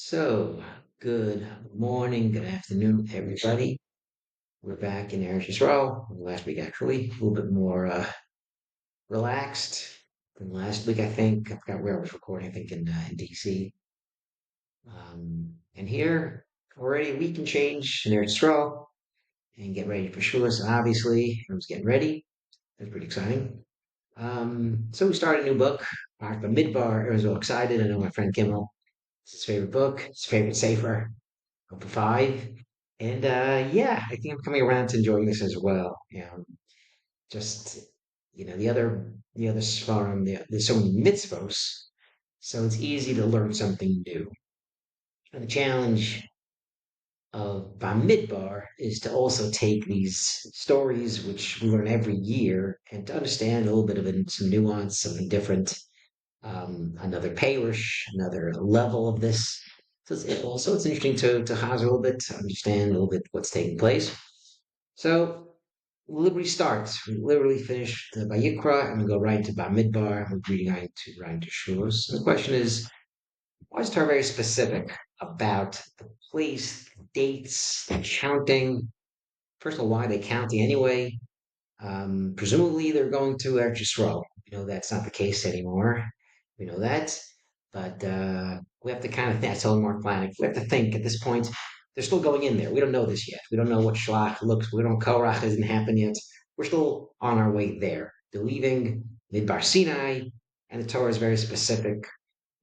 So, good morning, good afternoon, everybody. We're back in Eretz Yisrael. Last week, actually, a little bit more relaxed than last week, I think. I forgot where I was recording, I think in DC. And here, already a week and change in Eretz Yisrael and get ready for Shul. So obviously, I was getting ready. That's pretty exciting. So we started a new book, bamidbar. I was all excited. I know my friend Kimmel, it's his favorite book, his favorite sefer. Up to five. And yeah, I think I'm coming around to enjoying this as well. Just the other svarim, there's so many mitzvos, so it's easy to learn something new. And the challenge of bamidbar is to also take these stories, which we learn every year, and to understand a little bit of it, some nuance, something different, another parish, another level of this. So it's interesting to hazer a little bit, to understand a little bit what's taking place. So Liberty starts. We literally finish the Vayikra and we go right into Bamidbar. We're reading right into Shulos. So the question is, why is Torah very specific about the place, the dates, the counting? First of all, why are they counting anyway? Presumably, they're going to Eretz Yisrael. We know that's not the case anymore. We know that, but we have to kind of think. I told Mark Planik, we have to think at this point. They're still going in there. We don't know this yet. We don't know what Shlach looks. We don't Korach hasn't happened yet. We're still on our way there. They're leaving Midbar Sinai, and the Torah is very specific.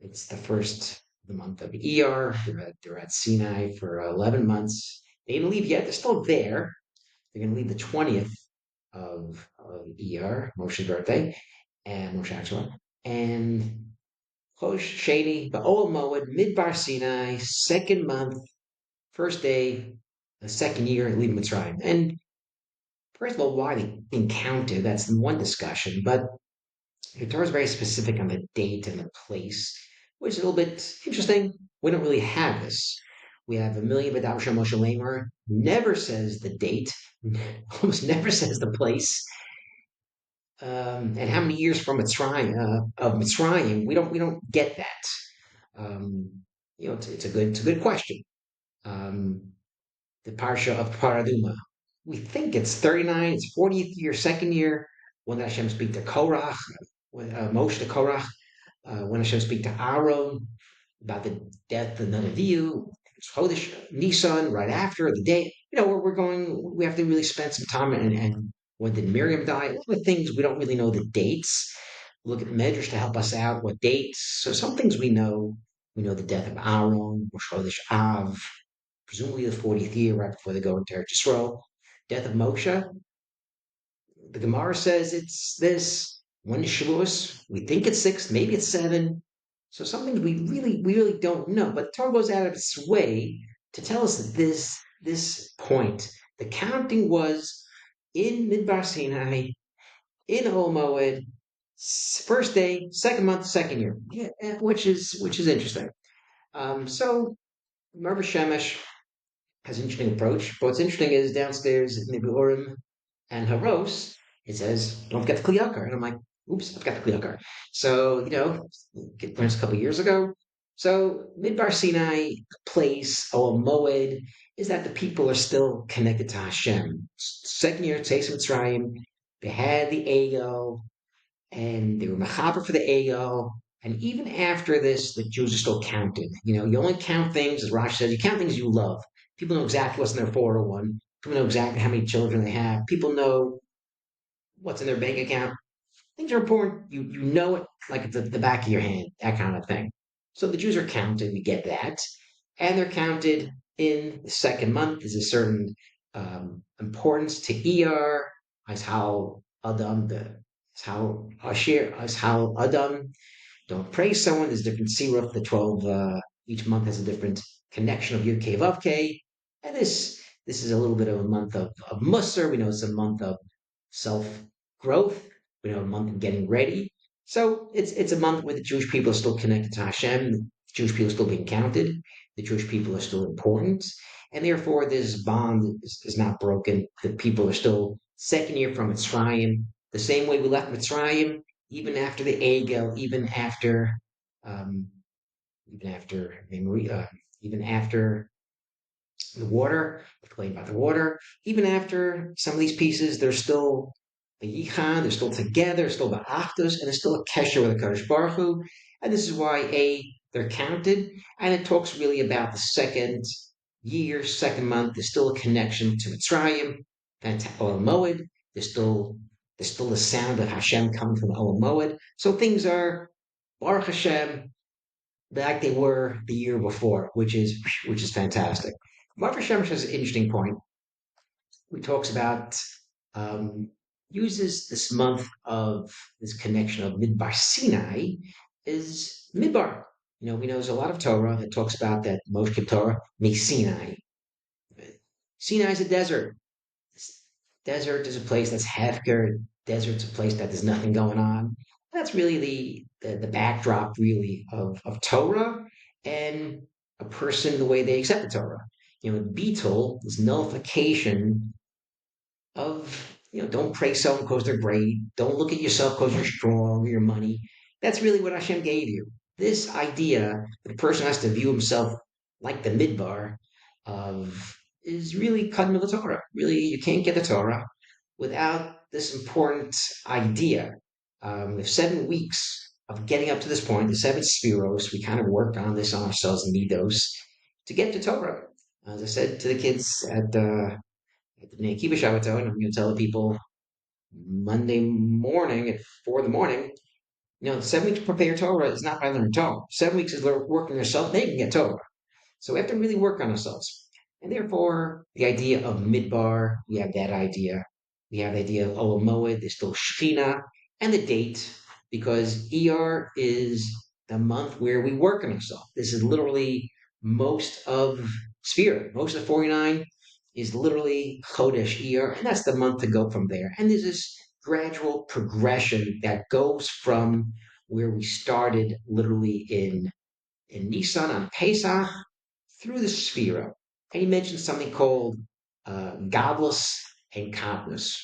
It's the first of the month of Iyar. They're at Sinai for 11 months. They didn't leave yet. They're still there. They're going to leave the 20th of ER, Moshe's birthday, and Moshe actually, and Chosh Sheni, Ba'ol Moed, Midbar Sinai, second month, first day, the second year, leave Mitzrayim. And first of all, why they being counted, that's one discussion, but the Torah is very specific on the date and the place, which is a little bit interesting. We don't really have this. We have a million B'dav Shem Moshe Lamer, never says the date, almost never says the place, and how many years from Mitzrayim? We don't get that. It's a good question. Um, the parsha of Paraduma, we think it's 39. It's 40th year, second year. When Hashem speak to Korach, when Moshe to Korach, when Hashem speak to Aaron about the death of Nadaviu, it's Chodesh Nisan right after the day. We're going. We have to really spend some time and when did Miriam die? A lot of things we don't really know the dates. Look at Medrash to help us out. What dates? So some things we know. We know the death of Aaron, Rosh Chodesh Av, presumably the 40th year, right before they go into Eretz Yisrael. Death of Moshe. The Gemara says it's this. When is Shavuos? We think it's six, maybe it's seven. So some things we really don't know. But the Torah goes out of its way to tell us that this point, the counting was in Midbar Sinai, in Ol Moed, first day, second month, second year, yeah, which is interesting. So Merva Shemesh has an interesting approach. But what's interesting is downstairs in the Urim and Haros, it says, don't forget the Kliyakar. And I'm like, oops, I forgot the Kliyakar. So, it learned a couple years ago. So Midbar Sinai place, or Moed, is that the people are still connected to Hashem. Second year, Tzeis Mitzrayim, they had the Egel, and they were Mechaber for the Egel. And even after this, the Jews are still counted. You only count things, as Rashi says, you count things you love. People know exactly what's in their 401. People know exactly how many children they have. People know what's in their bank account. Things are important. You know it like at the back of your hand, that kind of thing. So the Jews are counted. We get that, and they're counted in the second month. There's a certain importance to Iyar, as how Adam, as how Ashir, as how Adam. Don't praise someone. There's different siruf. The 12 each month has a different connection of Yud K Vav K, and this is a little bit of a month of Musar. We know it's a month of self growth. We know a month of getting ready. So it's a month where the Jewish people are still connected to Hashem. The Jewish people are still being counted. The Jewish people are still important, and therefore this bond is not broken. The people are still second year from Mitzrayim. The same way we left Mitzrayim, even after the Egel, even after um, even after even after the water, playing by the water. Even after some of these pieces, they're still the Yichad, they're still together, they're still the Achdus, and there's still a Kesher with the Kadosh Baruch Hu. And this is why they're counted, and it talks really about the second year, second month. There's still a connection to Mitzrayim, Oel Moed. There's still the sound of Hashem coming from the Oel Moed. So things are Baruch Hashem like they were the year before, which is fantastic. Mark Shemesh has an interesting point. He talks about um, uses this month of this connection of Midbar Sinai is Midbar. We know there's a lot of Torah that talks about that Moshe Torah makes Sinai. Sinai is a desert. Desert is a place that's hefker. Desert's a place that there's nothing going on. That's really the backdrop, really, of Torah and a person, the way they accept the Torah. Beetle is nullification of, don't praise someone because they're great. Don't look at yourself because you're strong or your money. That's really what Hashem gave you. This idea that a person has to view himself like the midbar of is really cutting to the Torah. Really, you can't get the Torah without this important idea. The 7 weeks of getting up to this point, the seven spiros, we kind of worked on this on ourselves in Midos to get to Torah. As I said to the kids at the Bnei Akiva Shabbaton, I'm going to tell the people Monday morning at 4 in the morning, 7 weeks to prepare Torah is not by learning Torah. 7 weeks is working on yourself, then you can get Torah. So we have to really work on ourselves. And therefore, the idea of midbar, we have that idea. We have the idea of Olam Moed, there's still Shechina, and the date, because ER is the month where we work on ourselves. This is literally most of Spirit. Most of 49 is literally Chodesh ER, and that's the month to go from there. And there's this gradual progression that goes from where we started literally in Nisan on Pesach through the Sphira. And he mentioned something called Godless and Katniss.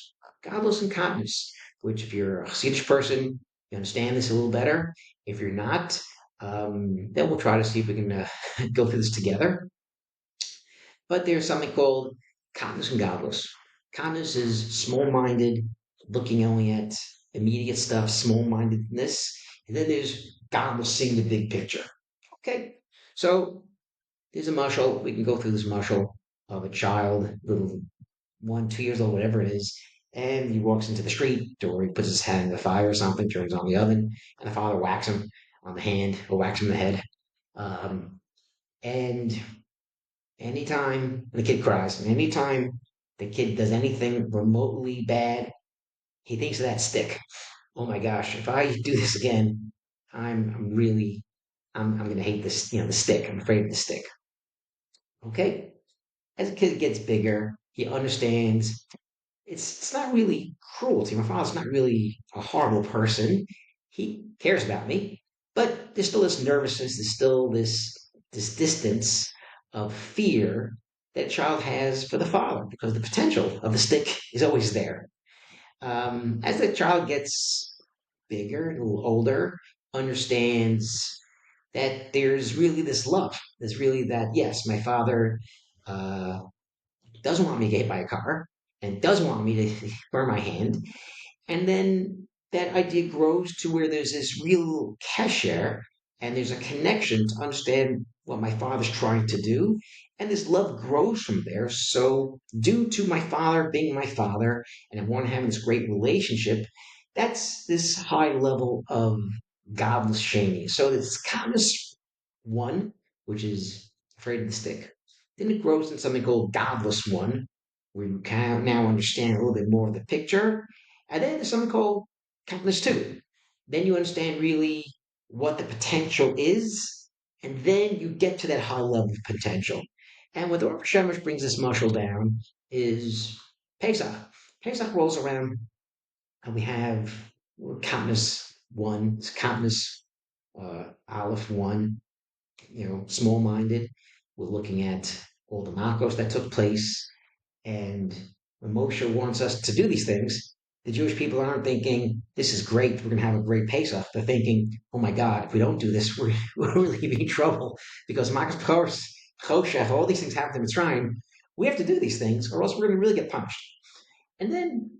Godless and Katniss, which if you're a Hasidic person, you understand this a little better. If you're not, then we'll try to see if we can go through this together. But there's something called Katniss and Godless. Katniss is small-minded, looking only at immediate stuff, small-mindedness. And then there's Godless, seeing the big picture. Okay, so there's a mushal. We can go through this mushal of a child, little 1, 2 years old, whatever it is, and he walks into the street or he puts his hand in the fire or something, turns on the oven, and the father whacks him on the hand or whacks him in the head. And anytime the kid cries, and anytime the kid does anything remotely bad, he thinks of that stick. Oh my gosh, if I do this again, I'm really I'm gonna hate this, the stick. I'm afraid of the stick. Okay? As a kid gets bigger, he understands it's not really cruelty. My father's not really a horrible person. He cares about me, but there's still this nervousness. There's still this distance of fear that a child has for the father because the potential of the stick is always there. As the child gets bigger, a little older, understands that there's really this love. There's really that, yes, my father uh, doesn't want me to get hit by a car and doesn't want me to burn my hand. And then that idea grows to where there's this real kesher and there's a connection to understand what my father's trying to do. And this love grows from there. So, due to my father being my father and I want to have this great relationship, that's this high level of godless shaming. So, this kindness one, which is afraid of the stick. Then it grows into something called godless one, where you can now understand a little bit more of the picture. And then there's something called calculus two. Then you understand really what the potential is, and then you get to that high level of potential. And what the Orpha Shemesh brings this muscle down is Pesach. Pesach rolls around, and we have Katniss 1, Katniss Aleph 1, small minded. We're looking at all the Makos that took place. And when Moshe wants us to do these things, The Jewish people aren't thinking, this is great, we're going to have a great Pesach. They're thinking, oh my God, if we don't do this, we're really in trouble because Makas Pchos, Choshech, all these things happen in Mitzrayim. We have to do these things or else we're going to really get punished. And then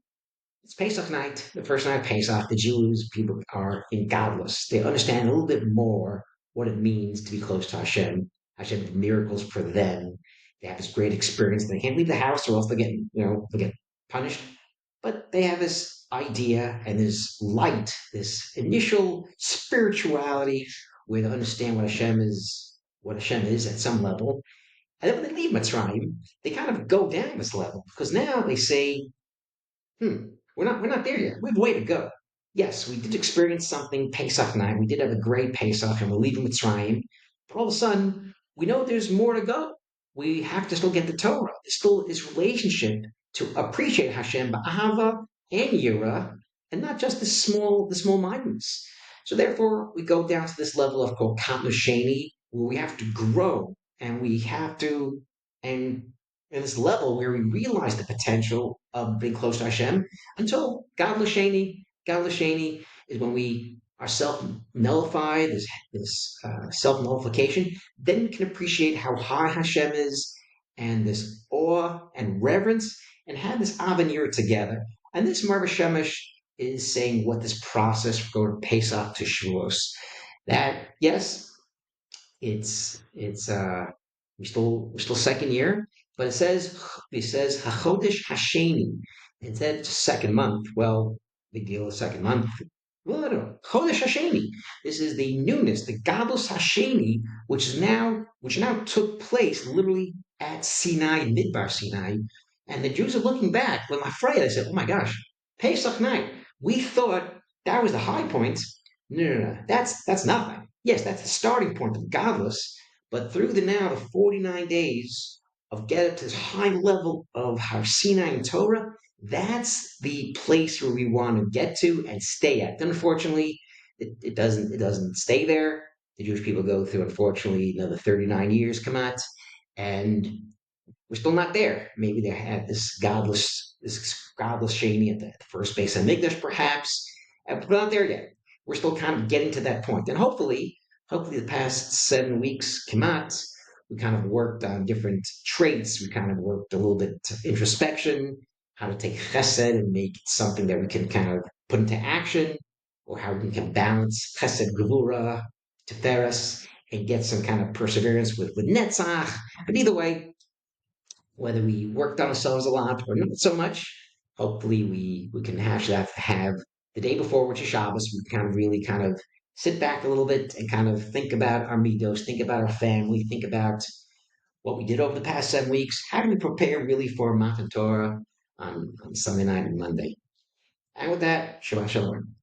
it's Pesach night, the first night of Pesach. The Jews people are in godless. They understand a little bit more what it means to be close to Hashem. Hashem did miracles for them. They have this great experience. They can't leave the house or else they get punished. But they have this idea and this light, this initial spirituality where they understand what Hashem is at some level. And then when they leave Mitzrayim, they kind of go down this level because now they say, we're not there yet. We have a way to go. Yes, we did experience something Pesach night. We did have a great Pesach, and we're leaving Mitzrayim. But all of a sudden, we know there's more to go. We have to still get the Torah. There's still this relationship to appreciate Hashem, ba'ahava and yira, and not just the small mindedness. So therefore, we go down to this level of called Katnu Sheni, where we have to grow, and we have to, and in this level where we realize the potential of being close to Hashem until God Lasheni is when we are self nullify this self nullification. Then we can appreciate how high Hashem is and this awe and reverence and have this avenir together. And this Marva Shemesh is saying what this process from Pesach to Shavuos. That yes, it's we're still second year, but it says Hachodesh Hasheni. It said it's second month. Well, big deal, the second month. Well, no, Chodesh Hasheni. This is the newness, the Gadlus Hasheni, which now took place literally at Sinai, Midbar Sinai, and the Jews are looking back. When Afraid, I said, "Oh my gosh, Pesach night. We thought that was the high point. No, no, no. That's nothing. Yes, that's the starting point of godless, but through the 49 days of getting to this high level of Har Sinai and Torah, that's the place where we want to get to and stay at. Unfortunately, it doesn't stay there. The Jewish people go through, unfortunately, another 39 years come out, and we're still not there. Maybe they had this godless Shani at the first base of Migdash, perhaps, but we're not there yet. We're still kind of getting to that point, and hopefully, the past 7 weeks, Kamat, we kind of worked on different traits. We kind of worked a little bit introspection, how to take chesed and make it something that we can kind of put into action, or how we can balance chesed, gevura, tiferes, and get some kind of perseverance with netzach. But either way, whether we worked on ourselves a lot or not so much, hopefully we can hash that have the day before, which is Shabbos, we kind of really kind of sit back a little bit and kind of think about our midos, think about our family, think about what we did over the past 7 weeks. How do we prepare really for Matan Torah on Sunday night and Monday? And with that, Shabbat Shalom.